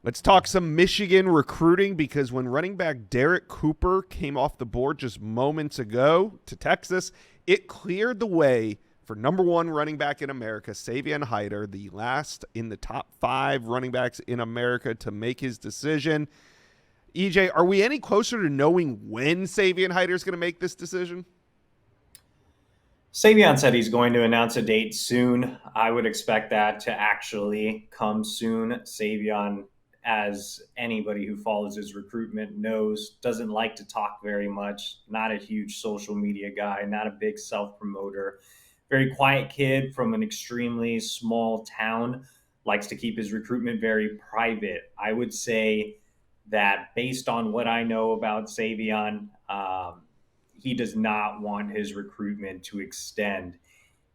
Let's talk some Michigan recruiting, because when running back Derek Cooper came off the board just moments ago to Texas, it cleared the way for number one running back in America, Savon Haidider, the last in the top 5 running backs in America to make his decision. EJ, are we any closer to knowing when Savon Haidider is going to make this decision? Savion said he's going to announce a date soon. I would expect that to actually come soon. Savion, as anybody who follows his recruitment knows, doesn't like to talk very much. Not a huge social media guy, not a big self promoter. Very quiet kid from an extremely small town. Likes to keep his recruitment very private. I would say that based on what I know about Savion, he does not want his recruitment to extend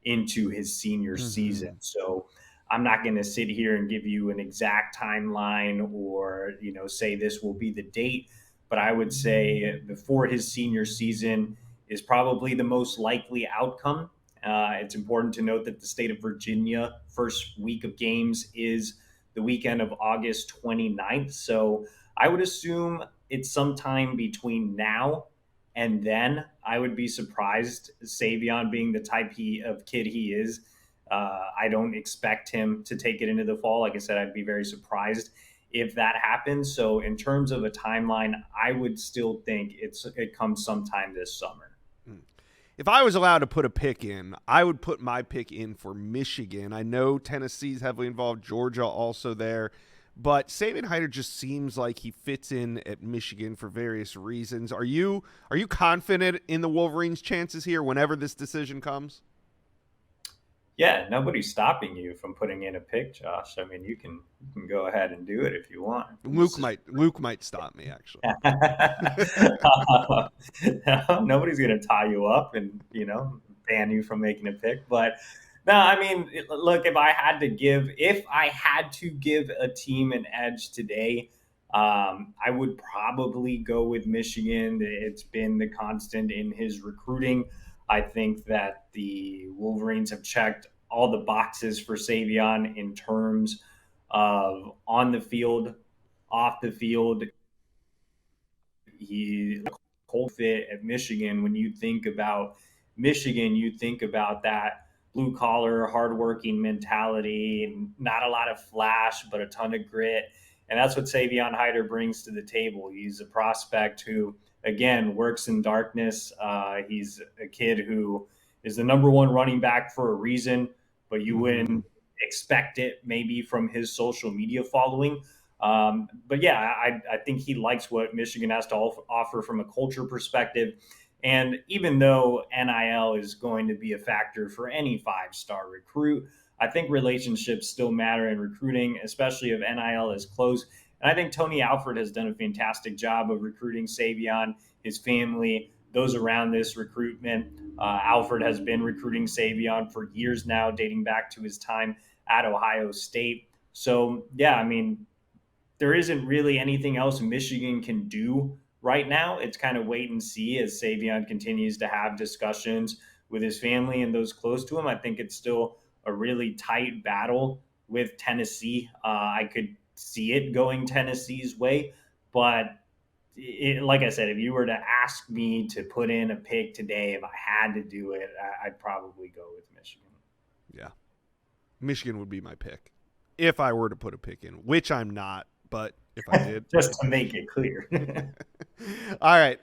into his senior Mm-hmm. season. So I'm not going to sit here and give you an exact timeline or, say this will be the date, but I would say before his senior season is probably the most likely outcome. It's important to note that the state of Virginia first week of games is the weekend of August 29th. So I would assume it's sometime between now and then. I would be surprised, Savion being the type of kid he is. I don't expect him to take it into the fall. Like I said, I'd be very surprised if that happens. So in terms of a timeline, I would still think it comes sometime this summer. If I was allowed to put a pick in, I would put my pick in for Michigan. I know Tennessee's heavily involved, Georgia also there, but Savon Haidider just seems like he fits in at Michigan for various reasons. Are you confident in the Wolverines' chances here whenever this decision comes? Yeah, nobody's stopping you from putting in a pick, Josh. I mean, you can go ahead and do it if you want. Luke might stop me actually. Nobody's going to tie you up and ban you from making a pick. But no, I mean, look, if I had to give a team an edge today, I would probably go with Michigan. It's been the constant in his recruiting. I think that the Wolverines have checked all the boxes for Savion in terms of on the field, off the field. He cold fit at Michigan. When you think about Michigan, you think about that blue collar, hardworking mentality, not a lot of flash, but a ton of grit. And that's what Savon Haidider brings to the table. He's a prospect who, again, works in darkness. He's a kid who is the number one running back for a reason, but you Mm-hmm. wouldn't expect it maybe from his social media following. But yeah, I think he likes what Michigan has to offer from a culture perspective. And even though NIL is going to be a factor for any 5-star recruit, I think relationships still matter in recruiting, especially if NIL is close. And I think Tony Alford has done a fantastic job of recruiting Savion, his family, those around this recruitment. Alford has been recruiting Savion for years now, dating back to his time at Ohio State. So, yeah, I mean, there isn't really anything else Michigan can do right now. It's kind of wait and see as Savion continues to have discussions with his family and those close to him. I think it's still a really tight battle with Tennessee. I could see it going Tennessee's way, but like I said, if you were to ask me to put in a pick today, if I had to do it, I'd probably go with Michigan. Yeah, Michigan would be my pick if I were to put a pick in, which I'm not. But if I did, Just to make it clear. all right.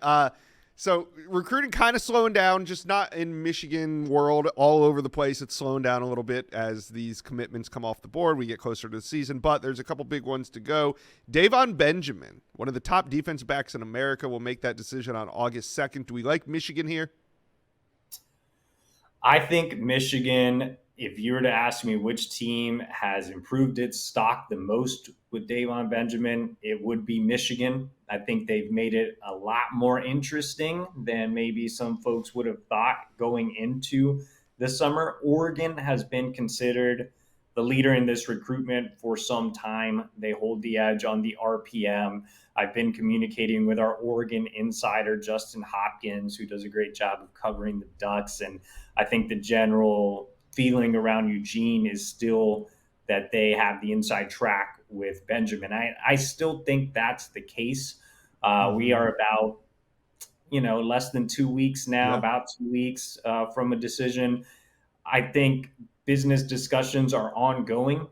So recruiting kind of slowing down, just not in Michigan world, all over the place. It's slowing down a little bit as these commitments come off the board. We get closer to the season, but there's a couple big ones to go. Devon Benjamin, one of the top defense backs in America, will make that decision on August 2nd. Do we like Michigan here? I think Michigan, if you were to ask me which team has improved its stock the most with Devon Benjamin, it would be Michigan. I think they've made it a lot more interesting than maybe some folks would have thought going into the summer. Oregon has been considered the leader in this recruitment for some time. They hold the edge on the RPM. I've been communicating with our Oregon insider, Justin Hopkins, who does a great job of covering the Ducks. And I think the general feeling around Eugene is still that they have the inside track with Benjamin. I still think that's the case. We Mm-hmm. are about, less than 2 weeks now, Yeah. about 2 weeks from a decision. I think business discussions are ongoing.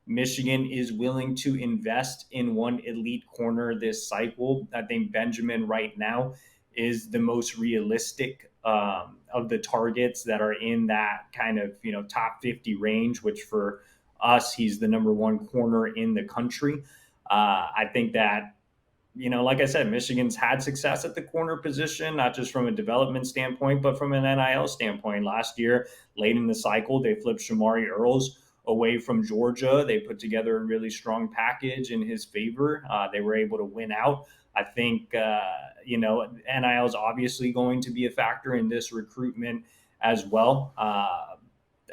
Michigan is willing to invest in one elite corner this cycle. I think Benjamin right now is the most realistic of the targets that are in that kind of top 50 range. Which for us, he's the number one corner in the country. I think that like I said, Michigan's had success at the corner position, not just from a development standpoint, but from an NIL standpoint. Last year, late in the cycle, they flipped Shamari Earls away from Georgia. They put together a really strong package in his favor. They were able to win out. I think, NIL is obviously going to be a factor in this recruitment as well.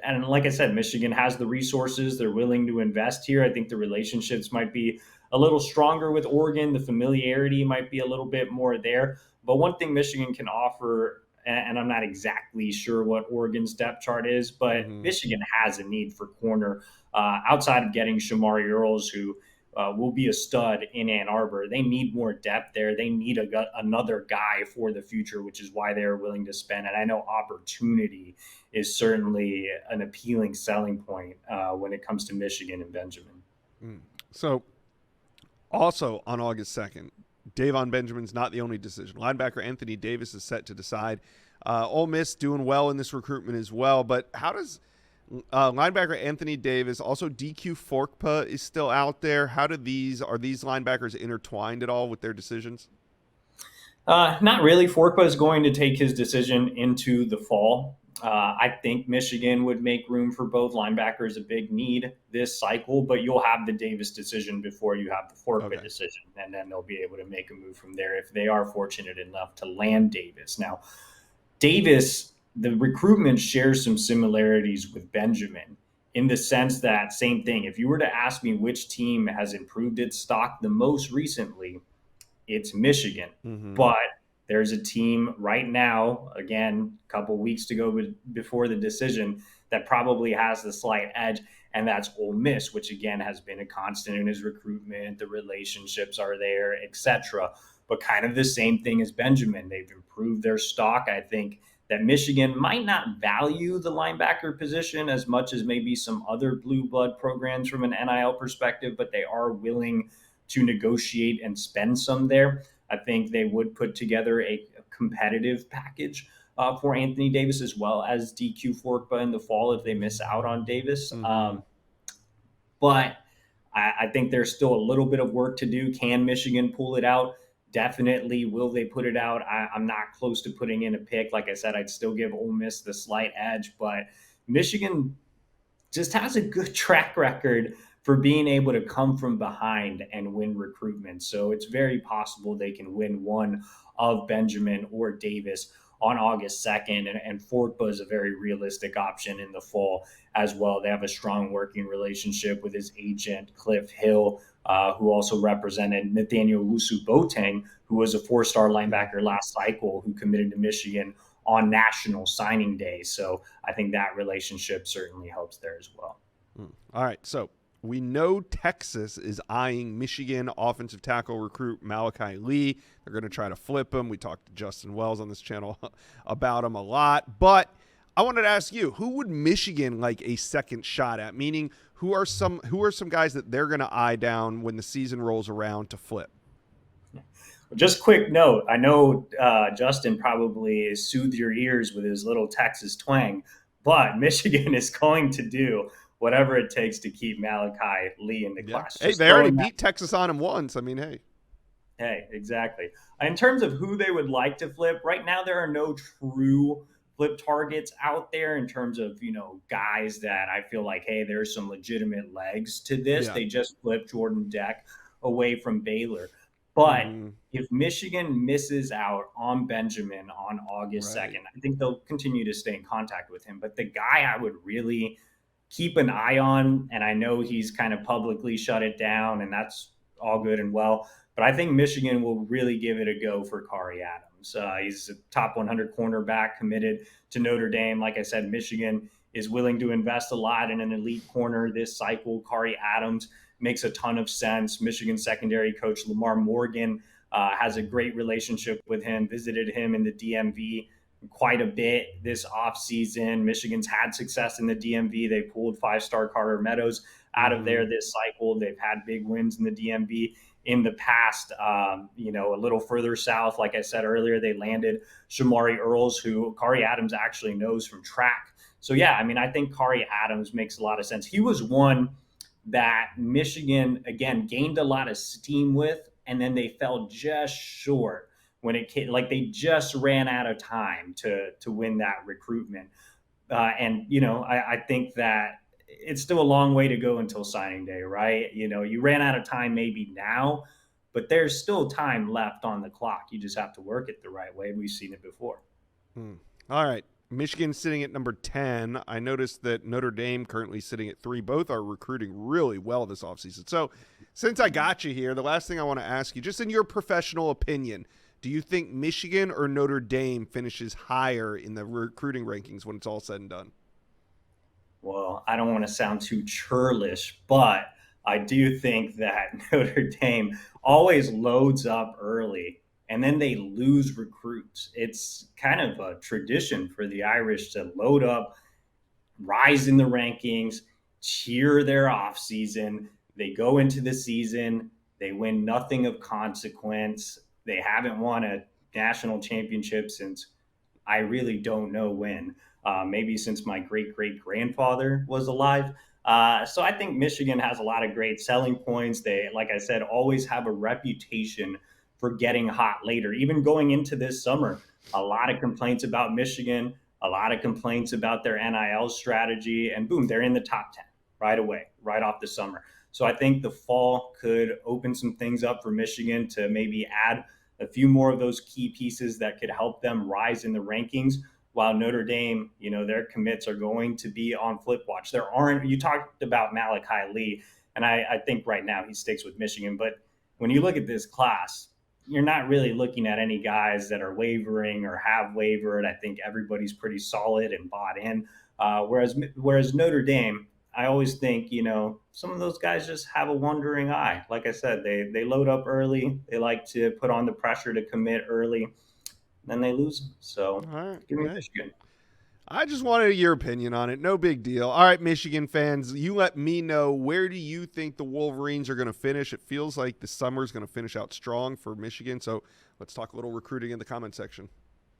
And like I said, Michigan has the resources. They're willing to invest here. I think the relationships might be a little stronger with Oregon. The familiarity might be a little bit more there. But one thing Michigan can offer, and I'm not exactly sure what Oregon's depth chart is, but Mm-hmm. Michigan has a need for corner outside of getting Shamari Earls, who will be a stud in Ann Arbor. They need more depth there. They need another guy for the future, which is why they're willing to spend. And I know opportunity is certainly an appealing selling point when it comes to Michigan and Benjamin. Mm. So, also on August 2nd, Devon Benjamin's not the only decision. Linebacker Anthony Davis is set to decide. Ole Miss doing well in this recruitment as well. But how does linebacker Anthony Davis, also DQ Forkpa is still out there? Are these linebackers intertwined at all with their decisions? Not really. Forkpa is going to take his decision into the fall. I think Michigan would make room for both linebackers, a big need this cycle, but you'll have the Davis decision before you have the Forkpa decision, and then they'll be able to make a move from there if they are fortunate enough to land Davis. Now, Davis, the recruitment shares some similarities with Benjamin in the sense that, same thing, if you were to ask me which team has improved its stock the most recently, it's Michigan. Mm-hmm. But there's a team right now, again, a couple weeks to go before the decision, that probably has the slight edge, and that's Ole Miss, which again has been a constant in his recruitment. The relationships are there, etc. But kind of the same thing as Benjamin. They've improved their stock. I think that Michigan might not value the linebacker position as much as maybe some other blue blood programs from an NIL perspective, but they are willing to negotiate and spend some there. I think they would put together a competitive package for Anthony Davis as well as DQ Forkpa in the fall if they miss out on Davis. Mm-hmm. But I think there's still a little bit of work to do. Can Michigan pull it out? Definitely. Will they put it out? I'm not close to putting in a pick. Like I said, I'd still give Ole Miss the slight edge, but Michigan just has a good track record for being able to come from behind and win recruitment. So it's very possible they can win one of Benjamin or Davis on August 2nd. And Forkpa is a very realistic option in the fall as well. They have a strong working relationship with his agent, Cliff Hill, who also represented Nathaniel Wusu Boateng, who was a four-star linebacker last cycle who committed to Michigan on National Signing Day. So I think that relationship certainly helps there as well. All right. So we know Texas is eyeing Michigan offensive tackle recruit Malachi Lee. They're going to try to flip him. We talked to Justin Wells on this channel about him a lot. But I wanted to ask you, who would Michigan like a second shot at? Meaning, who are some guys that they're going to eye down when the season rolls around to flip? Just quick note, I know Justin probably soothed your ears with his little Texas twang, but Michigan is going to do whatever it takes to keep Malachi Lee in the class. Hey, they already beat Texas on him once. I mean, Hey, exactly. In terms of who they would like to flip, right now there are no true flip targets out there in terms of, guys that I feel like, hey, there's some legitimate legs to this. Yeah. They just flipped Jordan Deck away from Baylor. But if Michigan misses out on Benjamin on August 2nd, I think they'll continue to stay in contact with him. But the guy I would really keep an eye on, and I know he's kind of publicly shut it down, and that's all good and well, but I think Michigan will really give it a go for Kari Adams. He's a top 100 cornerback committed to Notre Dame. Like I said, Michigan is willing to invest a lot in an elite corner this cycle. Kari Adams makes a ton of sense. Michigan secondary coach Lamar Morgan has a great relationship with him, visited him in the DMV quite a bit this offseason. Michigan's had success in the DMV. They pulled 5-star Carter Meadows out of there this cycle. They've had big wins in the DMV in the past. A little further south, like I said earlier, they landed Shamari Earls, who Kari Adams actually knows from track. So, yeah, I mean, I think Kari Adams makes a lot of sense. He was one that Michigan, again, gained a lot of steam with, and then they fell just short when it came, like they just ran out of time to win that recruitment. I think that it's still a long way to go until signing day, right? You ran out of time maybe now, but there's still time left on the clock. You just have to work it the right way. We've seen it before. All right. Michigan sitting at number 10. I noticed that Notre Dame currently sitting at 3. Both are recruiting really well this offseason. So since I got you here, the last thing I want to ask you, just in your professional opinion, do you think Michigan or Notre Dame finishes higher in the recruiting rankings when it's all said and done? Well, I don't want to sound too churlish, but I do think that Notre Dame always loads up early and then they lose recruits. It's kind of a tradition for the Irish to load up, rise in the rankings, cheer their offseason. They go into the season, they win nothing of consequence. They haven't won a national championship since I really don't know when. Maybe since my great-great-grandfather was alive. So I think Michigan has a lot of great selling points. They, like I said, always have a reputation for getting hot later. Even going into this summer, a lot of complaints about Michigan, a lot of complaints about their NIL strategy, and boom, they're in the top 10 right away, right off the summer. So I think the fall could open some things up for Michigan to maybe add a few more of those key pieces that could help them rise in the rankings, while Notre Dame, their commits are going to be on flip watch. You talked about Malachi Lee, and I think right now he sticks with Michigan. But when you look at this class, you're not really looking at any guys that are wavering or have wavered. I think everybody's pretty solid and bought in. Whereas Notre Dame, I always think, some of those guys just have a wandering eye. Like I said, they load up early. They like to put on the pressure to commit early. Then they lose them. So give me Michigan. I just wanted your opinion on it. No big deal. All right, Michigan fans, you let me know, where do you think the Wolverines are going to finish? It feels like the summer is going to finish out strong for Michigan. So let's talk a little recruiting in the comment section.